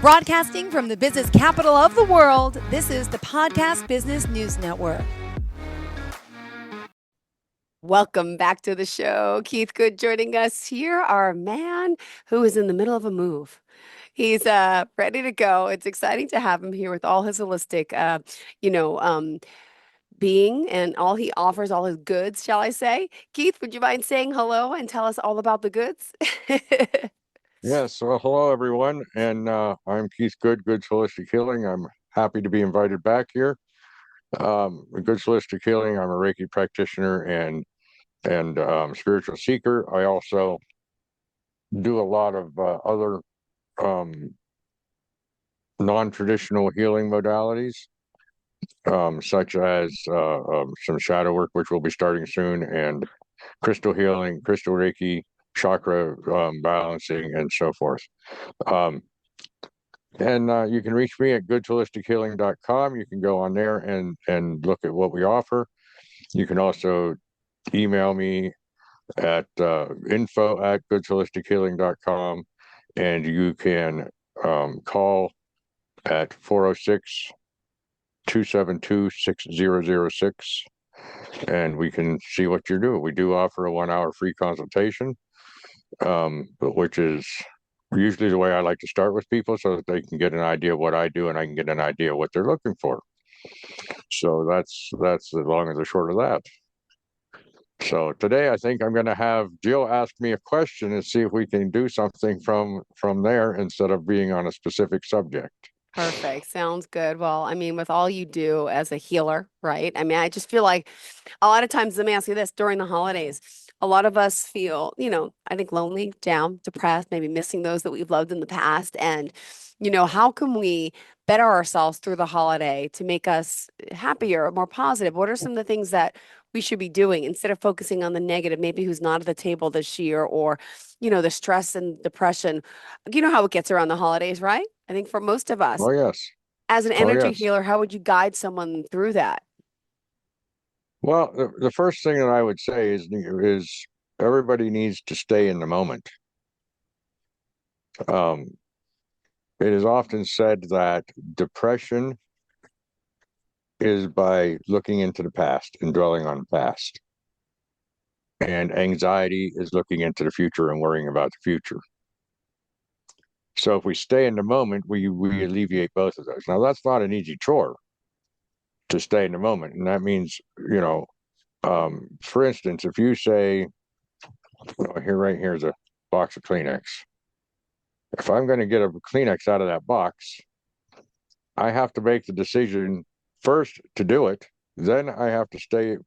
Broadcasting from the business capital of the world, this is the Podcast Business News Network. Welcome back to the show. Keith Good joining us here, our man who is in the middle of a move. He's ready to go. It's exciting to have him here with all his holistic, being and all he offers, all his goods, shall I say. Keith, would you mind saying hello and tell us all about the goods? Yes, well, hello everyone, and I'm Keith Good, Goods Holistic Healing. I'm happy to be invited back here. With Goods Holistic Healing, I'm a Reiki practitioner and spiritual seeker. I also do a lot of other um, non-traditional healing modalities, such as some shadow work, which we'll be starting soon, and crystal healing, crystal Reiki, chakra balancing, and so forth. And you can reach me at goodsholistichealing.com. You can go on there and look at what we offer. You can also email me at info@goodsholistichealing.com, and you can call at 406-272-6006, and we can see what you're doing. We do offer a 1-hour free consultation, which is usually the way I like to start with people so that they can get an idea of what I do and I can get an idea of what they're looking for. So that's the long and the short of that. So today I think I'm going to have Jill ask me a question and see if we can do something from there instead of being on a specific subject. Perfect. Sounds good. Well, I mean, with all you do as a healer, right? I mean, I just feel like a lot of times, let me ask you this, during the holidays, a lot of us feel, I think lonely, down, depressed, maybe missing those that we've loved in the past. And, how can we better ourselves through the holiday to make us happier, more positive? What are some of the things that we should be doing instead of focusing on the negative, maybe who's not at the table this year, or, the stress and depression? You know how it gets around the holidays, right? I think for most of us, Oh, yes. as an Oh, energy yes. healer, how would you guide someone through that? Well, the first thing that I would say is everybody needs to stay in the moment. Um, it is often said that depression is by looking into the past and dwelling on the past. And anxiety is looking into the future and worrying about the future. So if we stay in the moment, we alleviate both of those. Now, that's not an easy chore to stay in the moment. And that means, for instance, if you say, right here's a box of Kleenex. If I'm going to get a Kleenex out of that box, I have to make the decision first to do it. Then I have to stay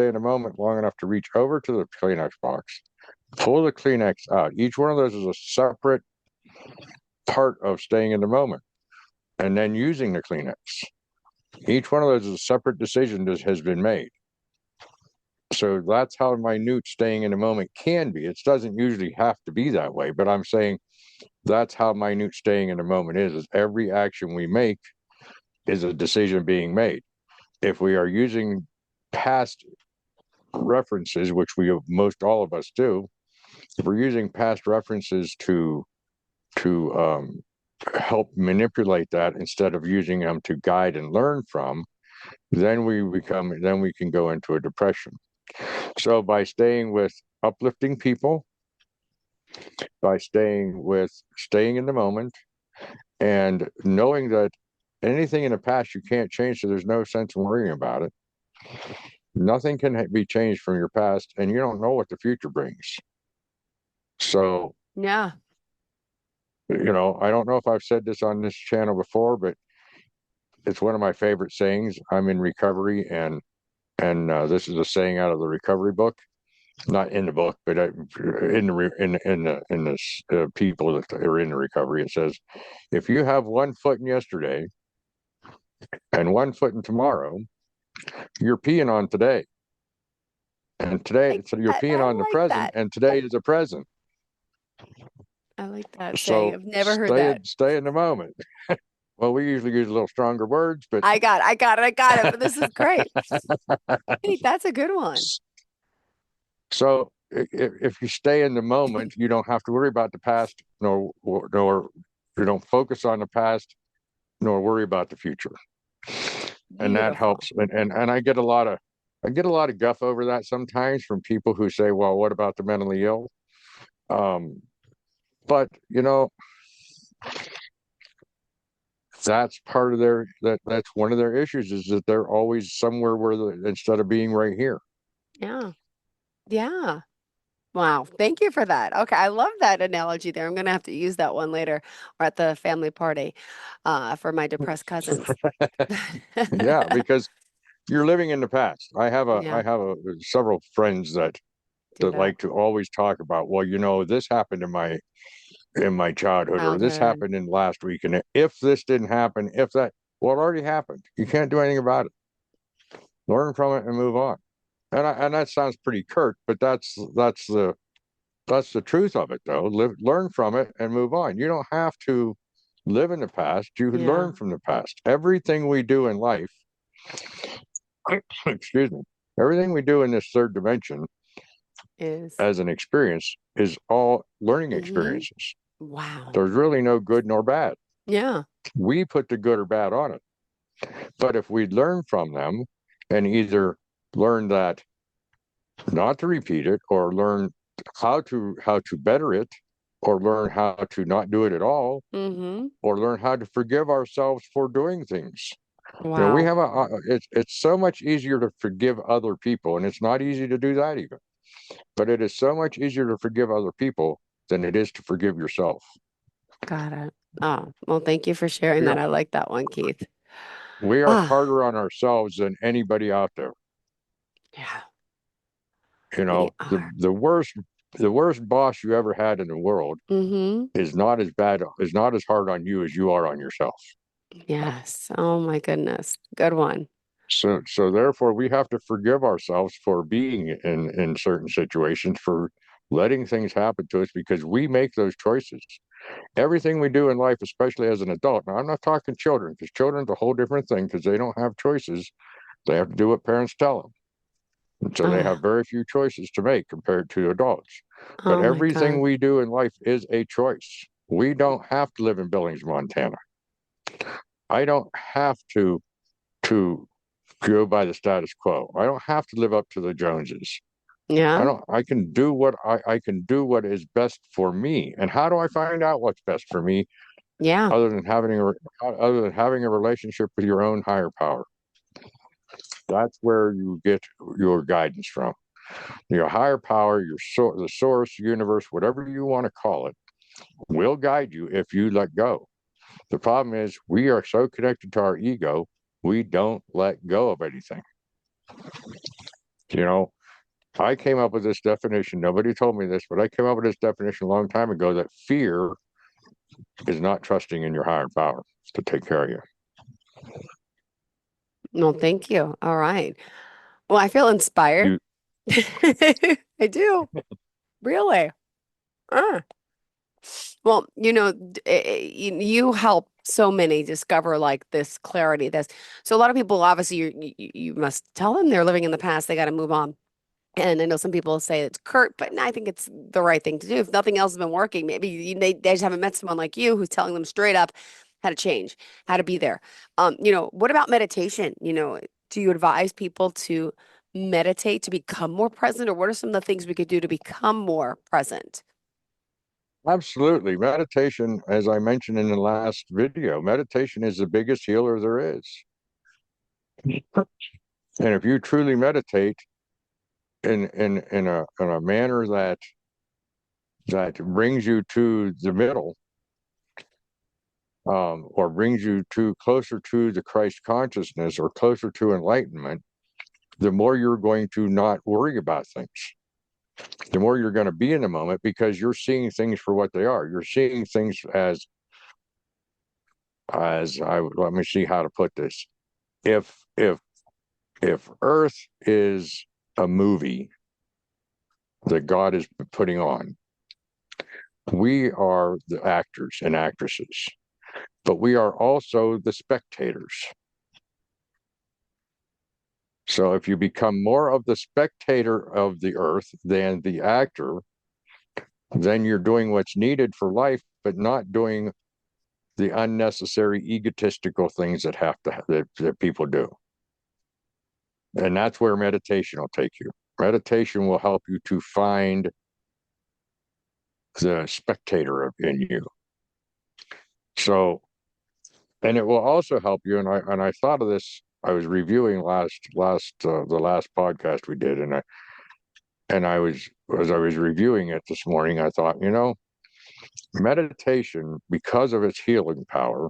in a moment long enough to reach over to the Kleenex box, pull the Kleenex out. Each one of those is a separate part of staying in the moment, and then using the Kleenex. Each one of those is a separate decision that has been made. So that's how minute staying in the moment can be. It doesn't usually have to be that way, but I'm saying that's how minute staying in the moment is every action we make is a decision being made. If we are using past references, which most all of us do, if we're using past references to help manipulate that instead of using them to guide and learn from, then we can go into a depression. So by staying with uplifting people, by staying in the moment, and knowing that anything in the past you can't change, so there's no sense in worrying about it. Nothing can be changed from your past, and you don't know what the future brings. So, Yeah. I don't know if I've said this on this channel before, but it's one of my favorite sayings. I'm in recovery, and this is a saying out of the recovery book, not in the book, but in the people that are in the recovery. It says, if you have one foot in yesterday and one foot in tomorrow, you're peeing on today. And today, so you're peeing on the like present, that. and today is a present. I like that saying. So I've never heard that. stay in the moment. Well, we usually use a little stronger words, but I got it. But this is great. Hey, that's a good one. so if you stay in the moment, you don't have to worry about the past nor We don't focus on the past nor worry about the future. And that Beautiful. helps. And I get a lot of guff over that sometimes from people who say, well, what about the mentally ill? Um, but that's part of that's one of their issues is that they're always somewhere instead of being right here. Yeah. Yeah. Wow. Thank you for that. Okay. I love that analogy there. I'm going to have to use that one later or at the family party for my depressed cousins. Yeah, because you're living in the past. I Yeah. have several friends Do that that. like to always talk about, well, this happened in my childhood, or this Childhood. happened in last week, and if this didn't happen, if that, well, it already happened. You can't do anything about it. Learn from it and move on. And that sounds pretty curt, but that's the truth of it, though. Learn from it and move on. You don't have to live in the past. You Yeah. learn from the past. Everything we do in life, excuse me, everything we do in this third dimension Is. as an experience is all learning Mm-hmm. experiences. Wow. There's really no good nor bad. Yeah. We put the good or bad on it. But if we learn from them and either learn that not to repeat it or learn how to better it or learn how to not do it at all Mm-hmm. or learn how to forgive ourselves for doing things. We Wow. have it's so much easier to forgive other people, and it's not easy to do that even. But it is so much easier to forgive other people than it is to forgive yourself. Got it. Oh, well, thank you for sharing We that. are I like that one, Keith. we are Ah, harder on ourselves than anybody out there. yeah, You we know, are. the worst boss you ever had in the world Mm-hmm. is not as hard on you as you are on yourself. Yes. Oh my goodness. Good one. So therefore we have to forgive ourselves for being in certain situations, for letting things happen to us because we make those choices. Everything we do in life, especially as an adult. Now I'm not talking children, because children's a whole different thing because they don't have choices. They have to do what parents tell them. And so they have Ah, very few choices to make compared to adults. But oh my everything God. we do in life is a choice. We don't have to live in Billings, Montana. I don't have to go by the status quo. I don't have to live up to the Joneses. Yeah. I can do I can do what is best for me. And how do I find out what's best for me Yeah. other than having a relationship with your own higher power? That's where you get your guidance from. Your higher power, the source, universe, whatever you want to call it, will guide you if you let go. The problem is we are so connected to our ego, we don't let go of anything. You know, I came up with this definition. Nobody told me this, but I came up with this definition a long time ago that fear is not trusting in your higher power to take care of you. Well, thank you. All right. Well, I feel inspired. You I do. Really. Ah. Well, you help so many discover like this clarity, this. So a lot of people, obviously, you must tell them they're living in the past. They got to move on. And I know some people say it's curt, but I think it's the right thing to do. If nothing else has been working, maybe they just haven't met someone like you who's telling them straight up how to change, how to be there. What about meditation? Do you advise people to meditate to become more present, or what are some of the things we could do to become more present? absolutely meditation, as I mentioned in the last video, meditation is the biggest healer there is. And if you truly meditate in a manner that brings you to the middle, or brings you to closer to the Christ consciousness or closer to enlightenment, the more you're going to not worry about things. The more you're going to be in the moment because you're seeing things for what they are. You're seeing things as I let me see how to put this. If if if Earth is a movie that God is putting on, we are the actors and actresses, but we are also the spectators. So if you become more of the spectator of the earth than the actor, then you're doing what's needed for life, but not doing the unnecessary egotistical things that people do. And that's where meditation will take you. Meditation will help you to find the spectator in you. So, and it will also help you. And I thought of this. I was reviewing the last podcast we did, and I was as I was reviewing it this morning, I thought, meditation, because of its healing power,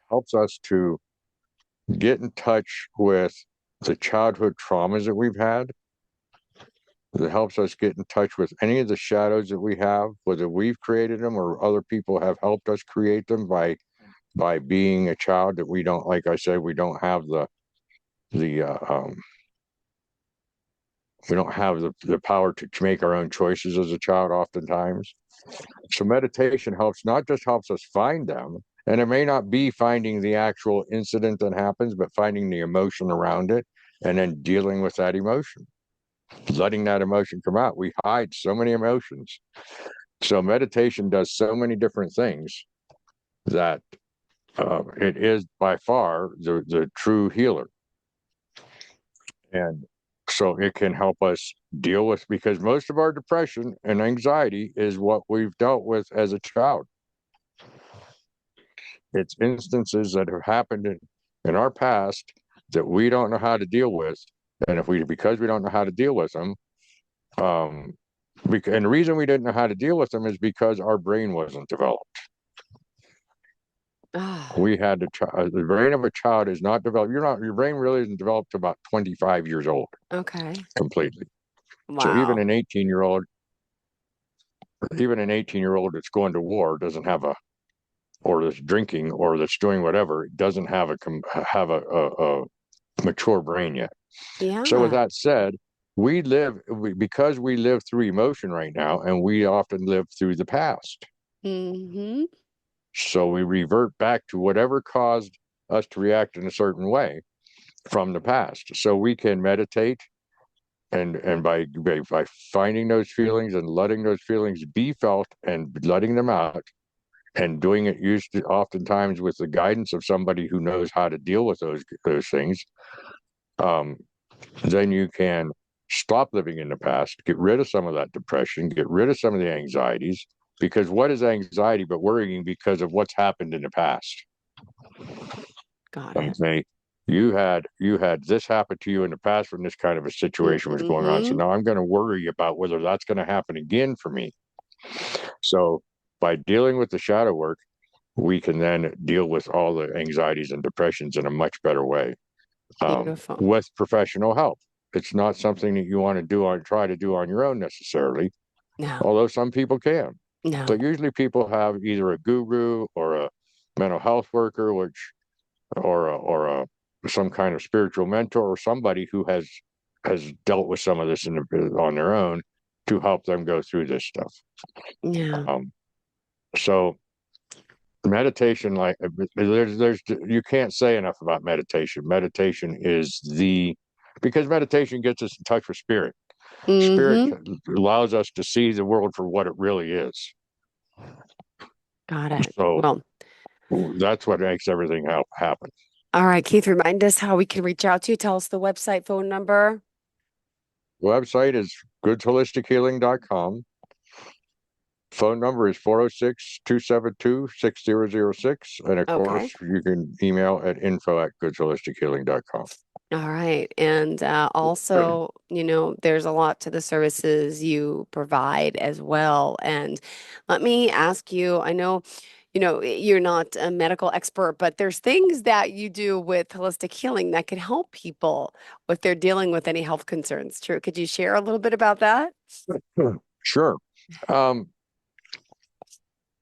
helps us to get in touch with the childhood traumas that we've had. It helps us get in touch with any of the shadows that we have, whether we've created them or other people have helped us create them by being a child that we don't, like I said, we don't have the we don't have the power to make our own choices as a child oftentimes. So meditation helps us find them. And it may not be finding the actual incident that happens, but finding the emotion around it and then dealing with that emotion, letting that emotion come out. We hide so many emotions. So meditation does so many different things that it is by far the true healer. And so it can help us deal with, because most of our depression and anxiety is what we've dealt with as a child. It's instances that have happened in our past that we don't know how to deal with. And because we don't know how to deal with them, and the reason we didn't know how to deal with them is because our brain wasn't developed. Ah, We had the brain of a child is not developed. Your brain really isn't developed to about 25 years old okay. completely. So Wow. even an 18-year-old that's going to war doesn't have or that's drinking or that's doing whatever, doesn't have a mature brain yet. So with Yeah. that said, because we live through emotion right now, and we often live through the past. Mm-hmm. So we revert back to whatever caused us to react in a certain way from the past. So we can meditate and by finding those feelings and letting those feelings be felt and letting them out and doing it oftentimes with the guidance of somebody who knows how to deal with those things, um, then you can stop living in the past, get rid of some of that depression, get rid of some of the anxieties. Because what is anxiety but worrying because of what's happened in the past? Got it. Okay, you had this happen to you in the past when this kind of a situation was going on. So Mm-hmm. now I'm going to worry about whether that's going to happen again for me. So by dealing with the shadow work, we can then deal with all the anxieties and depressions in a much better way, Beautiful. with professional help. It's not something that you want to try to do on your own necessarily, No, although some people can. no. But usually people have either a guru or a mental health worker, or some kind of spiritual mentor or somebody who has dealt with some of this on their own to help them go through this stuff. Yeah. Um, so meditation, like there's you can't say enough about meditation. Meditation is because meditation gets us in touch with spirit. Spirit Mm-hmm. allows us to see the world for what it really is. Got it. So Well, that's what makes everything happen. all right, Keith, remind us how we can reach out to you. Tell us the website, phone number. The website is goodsholistichealing.com. Phone number is 406-272-6006. And of Okay. course, you can email at info@goodsholistichealing.com. All right. And also, there's a lot to the services you provide as well. And let me ask you, I know, you're not a medical expert, but there's things that you do with holistic healing that can help people if they're dealing with any health concerns. True. Could you share a little bit about that? Sure. Um,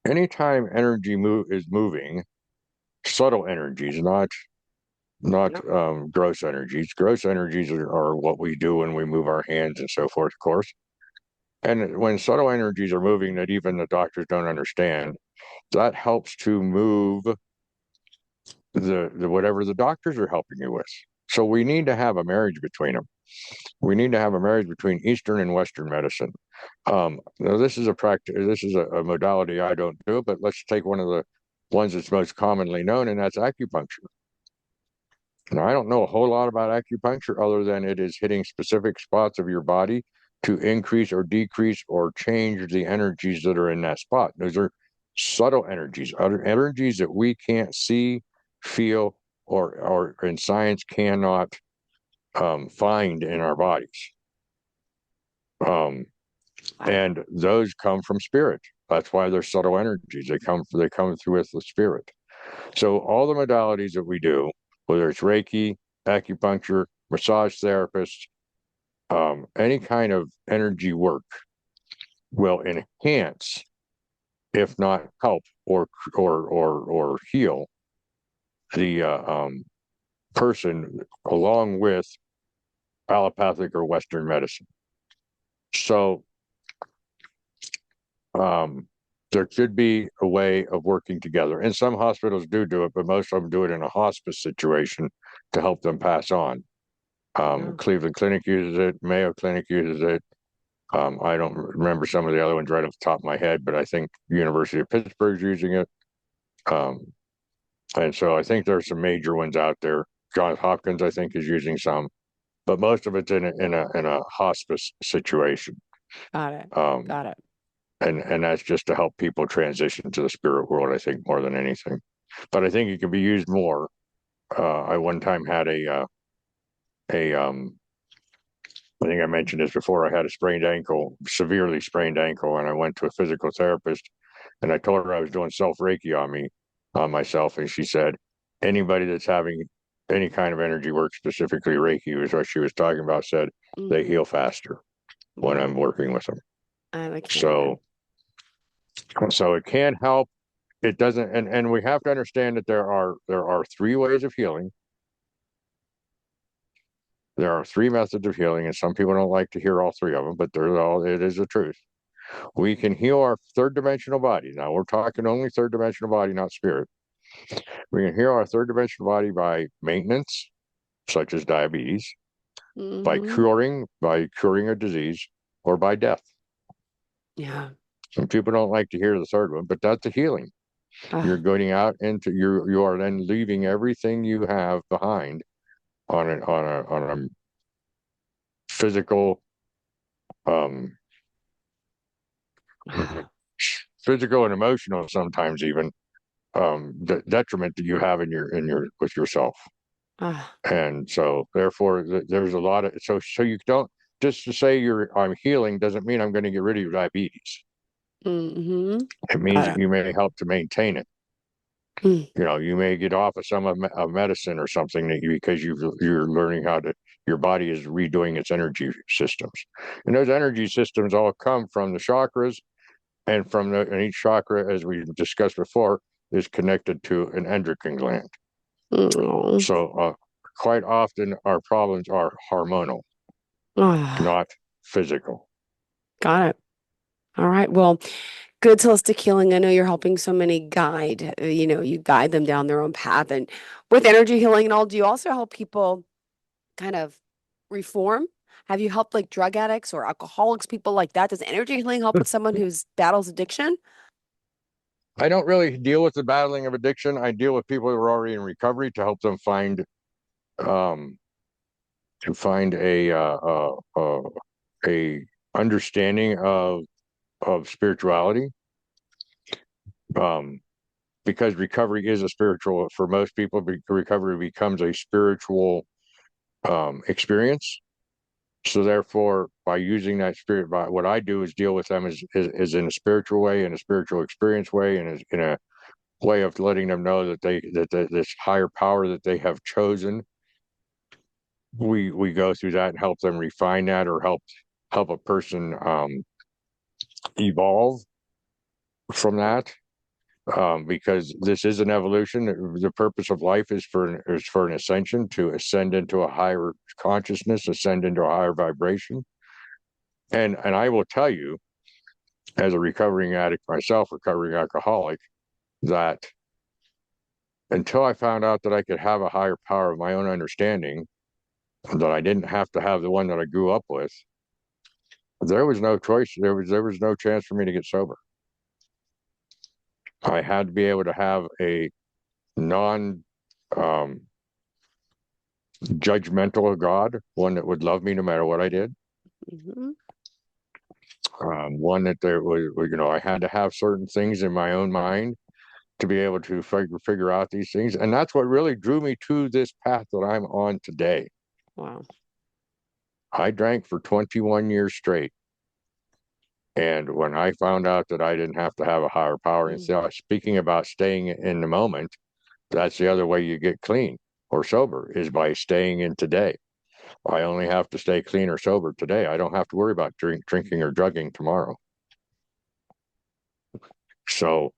Anytime is moving, subtle energies, not Yep. gross energies. Gross energies are what we do when we move our hands and so forth, of course. And when subtle energies are moving that even the doctors don't understand, that helps to move the whatever the doctors are helping you with. So we need to have a marriage between them. We need to have a marriage between Eastern and Western medicine. Now this is a modality I don't do, but let's take one of ones that's most commonly known, and that's acupuncture. Now, I don't know a whole lot about acupuncture other than it is hitting specific spots of your body to increase or decrease or change the energies that are in that spot. Those are subtle energies, other energies that we can't see, feel, or in science cannot find in our bodies. Um, Wow. and those come from spirit. That's why they're subtle energies. They come through with the spirit. So all the modalities that we do, whether it's Reiki, acupuncture, massage therapist, any kind of energy work will enhance, if not help or heal the person along with allopathic or Western medicine. So um, there should be a way of working together. And some hospitals do it, but most of them do it in a hospice situation to help them pass on. Yeah. Cleveland Clinic uses it, Mayo Clinic uses it. I don't remember some of the other ones right off the top of my head, but I think University of Pittsburgh's using it. Um, and so I think there's some major ones out there. Johns Hopkins, I think, is using some, but most of it's in a hospice situation. Got it. Um, Got it. and that's just to help people transition to the spirit world, I think, more than anything. But I think it can be used more. I one time had a I think I mentioned this before. I had a sprained ankle, severely sprained ankle, and I went to a physical therapist, and I told her I was doing self Reiki on myself, and she said, anybody that's having any kind of energy work, specifically Reiki, was what she was talking about, said they Hmm. heal faster when I'm Wow. working with them. I can't even. So, so it can help. It doesn't, and we have to understand that there are three ways of healing. There are three methods of healing, and some people don't like to hear all three of them, but it is the truth. We can heal our third dimensional body. Now we're talking only third dimensional body, not spirit. We can heal our third dimensional body by maintenance, such as diabetes, Hmm. by curing a disease, or by death. Yeah. Some people don't like to hear the third one, but that's a healing. You're Ah, going out into you are then leaving everything you have behind on a physical um ah, physical and emotional sometimes even detriment that you have in your with yourself. ah. And so therefore there's a lot of so you don't just to say I'm healing doesn't mean I'm going to get rid of your diabetes. Hmm. It means Got that it. you may help to maintain it. Mm, You may get off of some of medicine or something because you're learning how to your body is redoing its energy systems, and those energy systems all come from the chakras and each chakra, as we discussed before, is connected to an endocrine gland. mm, So quite often our problems are hormonal, ah. not physical. Got it. All right. Well, good holistic healing. I know you're helping so many you guide them down their own path. And with energy healing and all, do you also help people kind of reform? Have you helped like drug addicts or alcoholics, people like that? Does energy healing help with someone who's battles addiction? I don't really deal with the battling of addiction. I deal with people who are already in recovery to help them um, find a understanding of spirituality. Um, because recovery is a spiritual for most people. Recovery becomes a spiritual experience. So therefore, by using that spirit, by what I do is deal with them is in a spiritual way, in a spiritual experience way, and is in a way of letting them know that this higher power that they have chosen, we go through that and help them refine that or help a person evolve from that. Because this is an evolution. The purpose of life is for an ascension to ascend into a higher consciousness, ascend into a higher vibration. And I will tell you, as a recovering addict myself, recovering alcoholic, that until I found out that I could have a higher power of my own understanding, that I didn't have to have the one that I grew up with, there was no choice. There was no chance for me to get sober. I had to be able to have a non um, judgmental God, one that would love me no matter what I did. Hmm. One that there was, I had to have certain things in my own mind to be able to figure out these things. And that's what really drew me to this path that I'm on today. Wow. I drank for 21 years straight. And when I found out that I didn't have to have a higher power, and Mm. so speaking about staying in the moment, that's the other way you get clean or sober is by staying in today. I only have to stay clean or sober today. I don't have to worry about drinking or drugging tomorrow. So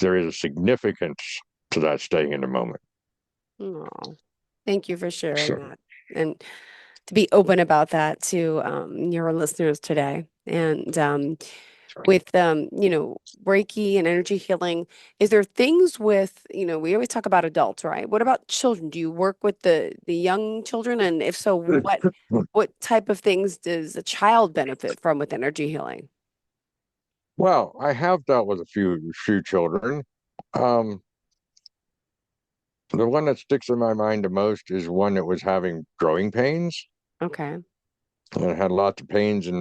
there is a significance to that staying in the moment. Oh, thank you for sharing So that and to be open about that to your listeners today. And with Reiki and energy healing, is there things with, we always talk about adults, right? What about children? Do you work with the young children? And if so, what type of things does a child benefit from with energy healing? well, I have dealt with a few children. Um, the one that sticks in my mind the most is one that was having growing pains Okay. and had lots of pains in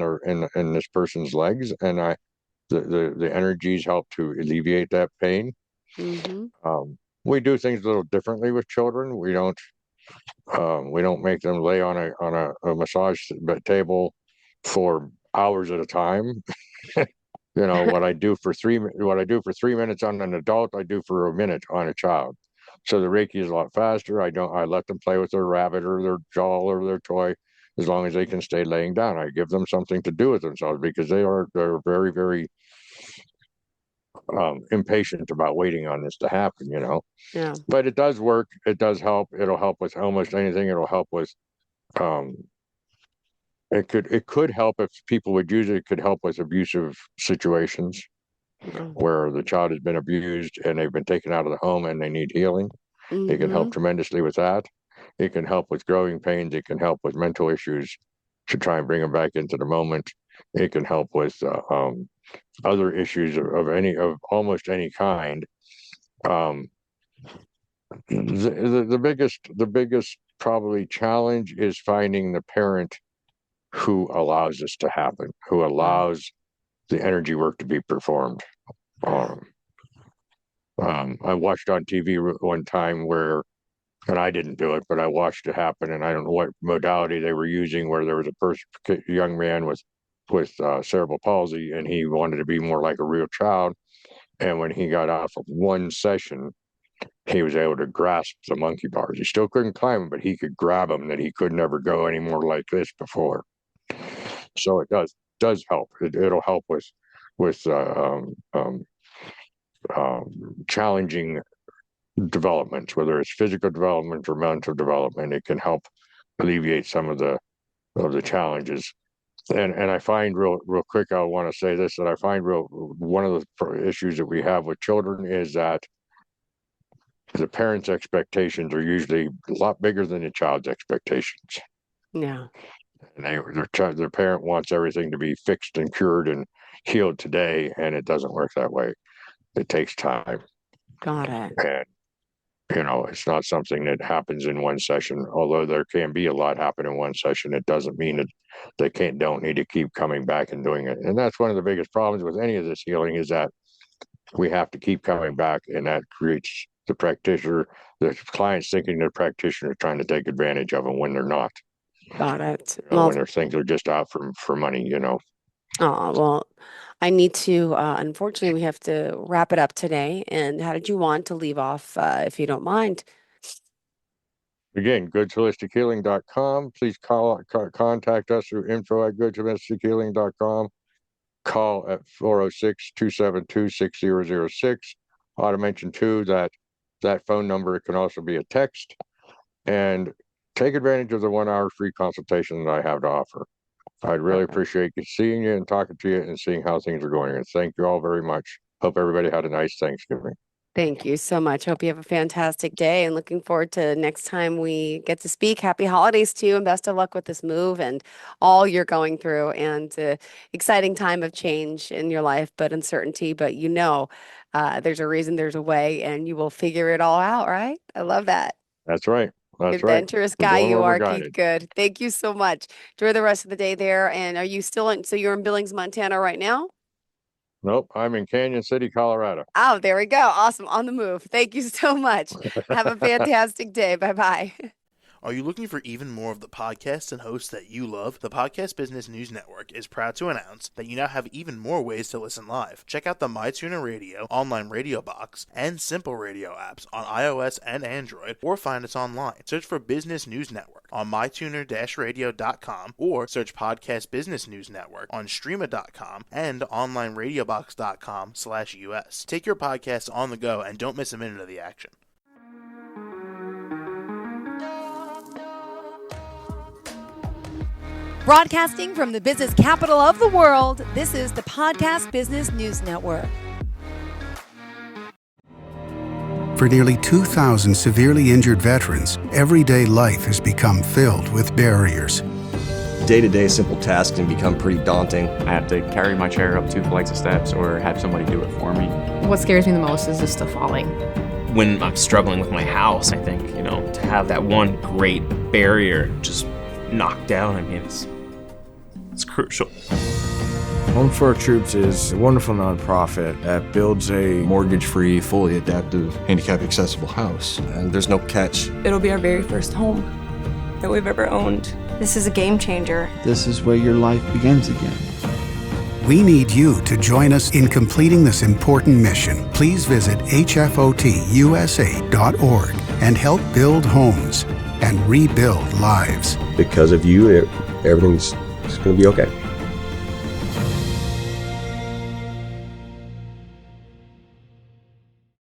this person's legs, and the energies help to alleviate that pain. Mm-hmm. We do things a little differently with children. We don't make them lay on a massage table for hours at a time. What I do for 3 minutes on an adult, I do for a minute on a child. So the Reiki is a lot faster. I let them play with their rabbit or their doll or their toy as long as they can stay laying down. I give them something to do with themselves because they're very, very impatient about waiting on this to happen. Yeah. But it does work. It does help. It'll help with almost anything. It'll help with um, it could help if people would use it. It could help with abusive situations Wow. where the child has been abused and they've been taken out of the home and they need healing. It can help Mm-hmm. tremendously with that. It can help with growing pains. It can help with mental issues to try and bring them back into the moment. It can help with other issues of almost any kind. Um, the biggest probably challenge is finding the parent who allows this to happen, who Wow. allows the energy work to be performed. Wow. Um, I watched on TV one time where, and I didn't do it, but I watched it happen, and I don't know what modality they were using, where there was young man with cerebral palsy, and he wanted to be more like a real child. And when he got off of one session, he was able to grasp the monkey bars. He still couldn't climb them, but he could grab them. That he could never go any more like this before. So it does help. It'll help with challenging developments, whether it's physical development or mental development. It can help alleviate some of the challenges. And I find real quick, I want to say this, that I find real one of the issues that we have with children is that the parents' expectations are usually a lot bigger than the child's expectations. Yeah. And their parent wants everything to be fixed and cured and healed today, and it doesn't work that way. It takes time, Got it. and it's not something that happens in one session. Although there can be a lot happen in one session, it doesn't mean that they don't need to keep coming back and doing it. And that's one of the biggest problems with any of this healing is that we have to keep coming back, and that creates the clients thinking the practitioner is trying to take advantage of them when they're not. Got it. Well, When they think they're just out for money. well, I need to, unfortunately, we have to wrap it up today. And how did you want to leave off, if you don't mind? Again, goodsholistichealing.com. Please contact us through info@goodsholistichealing.com. Call at 406-272-6006. Ought to mention too that phone number can also be a text, and take advantage of the 1 hour free consultation that I have to offer. I'd really Perfect. appreciate seeing you and talking to you and seeing how things are going. And thank you all very much. Hope everybody had a nice Thanksgiving. Thank you so much. Hope you have a fantastic day and looking forward to next time we get to speak. Happy holidays to you and best of luck with this move and all you're going through and exciting time of change in your life, but uncertainty. But there's a reason, there's a way, and you will figure it all out, right? I love that. That's right. That's right. Adventurous We're guy going you where we're are, Keith. guided. Good. Thank you so much. Enjoy the rest of the day there. And are you still so you're in Billings, Montana right now? Nope, I'm in Canyon City, Colorado. Oh, there we go. Awesome. On the move. Thank you so much. Have a fantastic day. Bye bye. Are you looking for even more of the podcasts and hosts that you love? The Podcast Business News Network is proud to announce that you now have even more ways to listen live. Check out the MyTuner Radio, online radio box, and Simple Radio apps on iOS and Android, or find us online. Search for Business News Network on mytuner-radio.com or search Podcast Business News Network on streama.com and onlineradiobox.com/US. Take your podcast on the go and don't miss a minute of the action. Broadcasting from the business capital of the world, this is the Podcast Business News Network. For nearly 2,000 severely injured veterans, everyday life has become filled with barriers. Day-to-day simple tasks can become pretty daunting. I have to carry my chair up 2 flights of steps or have somebody do it for me. What scares me the most is just the falling. When I'm struggling with my house, I think, to have that one great barrier just knocked down, it's crucial. Home for Our Troops is a wonderful nonprofit that builds a mortgage-free, fully adaptive, handicap-accessible house. And there's no catch. It'll be our very first home that we've ever owned. This is a game changer. This is where your life begins again. We need you to join us in completing this important mission. Please visit hfotusa.org and help build homes and rebuild lives. Because of you, everything's going to be okay.